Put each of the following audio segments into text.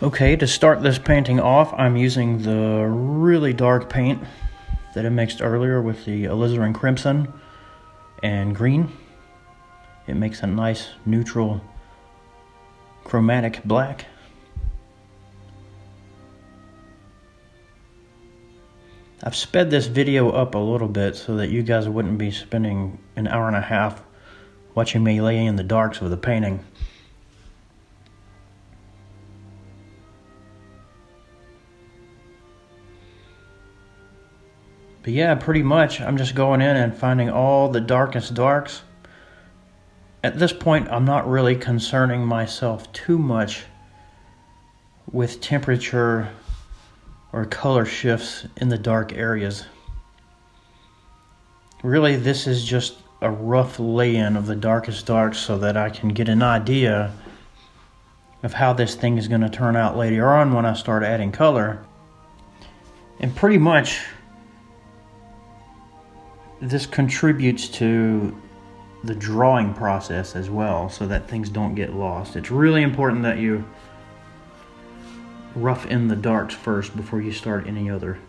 Okay, to start this painting off, I'm using the really dark paint that I mixed earlier with the alizarin crimson and green. It makes a nice neutral chromatic black. I've sped this video up a little bit so that you guys wouldn't be spending an hour and a half watching me lay in the darks of the painting. But yeah, pretty much I'm just going in and finding all the darkest darks. At this point, I'm not really concerning myself too much with temperature or color shifts in the dark areas. Really, this is just a rough lay-in of the darkest darks so that I can get an idea of how this thing is going to turn out later on when I start adding color. And pretty much this contributes to the drawing process as well, so that things don't get lost. It's really important that you rough in the darks first before you start any other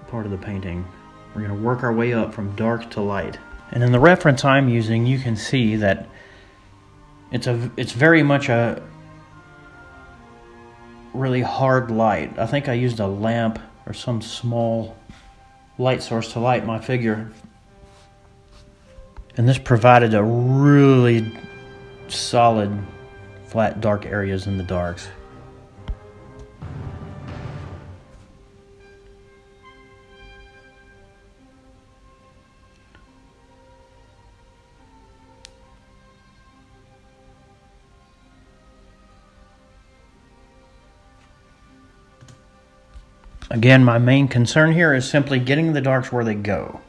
part of the painting. We're going to work our way up from dark to light. And in the reference I'm using, you can see that it's very much a really hard light. I think I used a lamp or some small light source to light my figure. And this provided a really solid, flat, dark areas in the darks. Again, my main concern here is simply getting the darks where they go.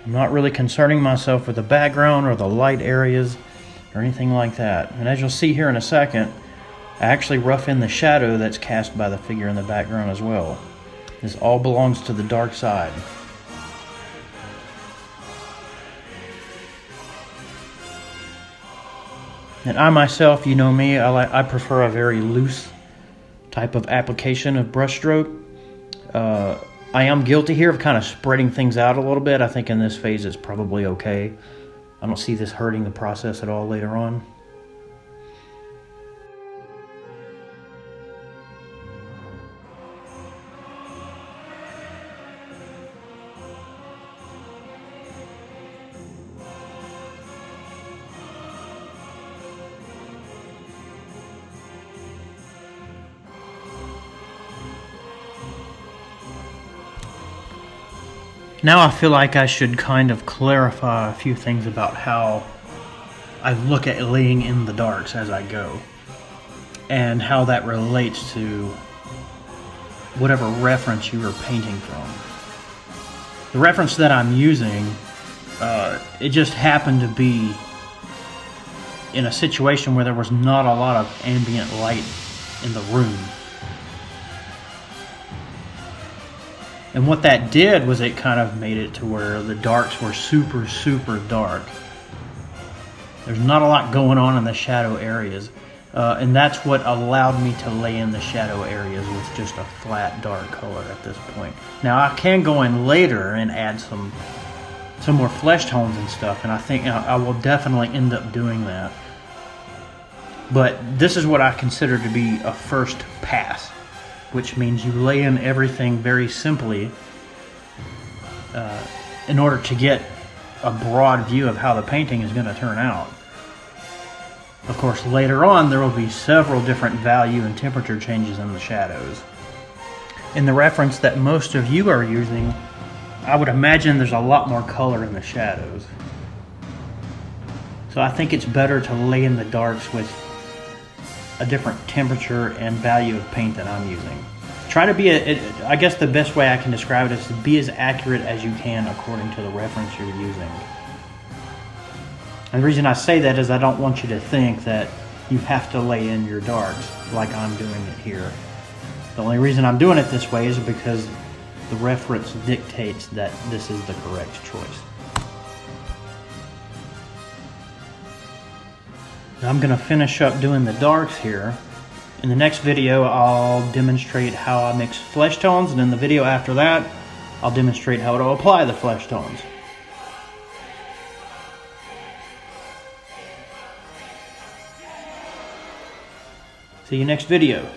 I'm not really concerning myself with the background or the light areas or anything like that. And as you'll see here in a second, I actually rough in the shadow that's cast by the figure in the background as well. This all belongs to the dark side. And I myself, you know me, I prefer a very loose type of application of brushstroke. I am guilty here of kind of spreading things out a little bit. I think in this phase it's probably okay. I don't see this hurting the process at all later on. Now I feel like I should kind of clarify a few things about how I look at laying in the darks as I go, and how that relates to whatever reference you are painting from. The reference that I'm using, it just happened to be in a situation where there was not a lot of ambient light in the room. And what that did was it kind of made it to where the darks were super, super dark. There's not a lot going on in the shadow areas. And that's what allowed me to lay in the shadow areas with just a flat dark color at this point. Now I can go in later and add some more flesh tones and stuff, and I think I will definitely end up doing that. But this is what I consider to be a first pass, which means you lay in everything very simply in order to get a broad view of how the painting is going to turn out. Of course, later on there will be several different value and temperature changes in the shadows. In the reference that most of you are using, I would imagine there's a lot more color in the shadows. So I think it's better to lay in the darks with a different temperature and value of paint that I'm using. Try to be, I guess the best way I can describe it is to be as accurate as you can according to the reference you're using. And the reason I say that is I don't want you to think that you have to lay in your darks like I'm doing it here. The only reason I'm doing it this way is because the reference dictates that this is the correct choice. I'm going to finish up doing the darks here. In the next video, I'll demonstrate how I mix flesh tones, and in the video after that, I'll demonstrate how to apply the flesh tones. See you next video.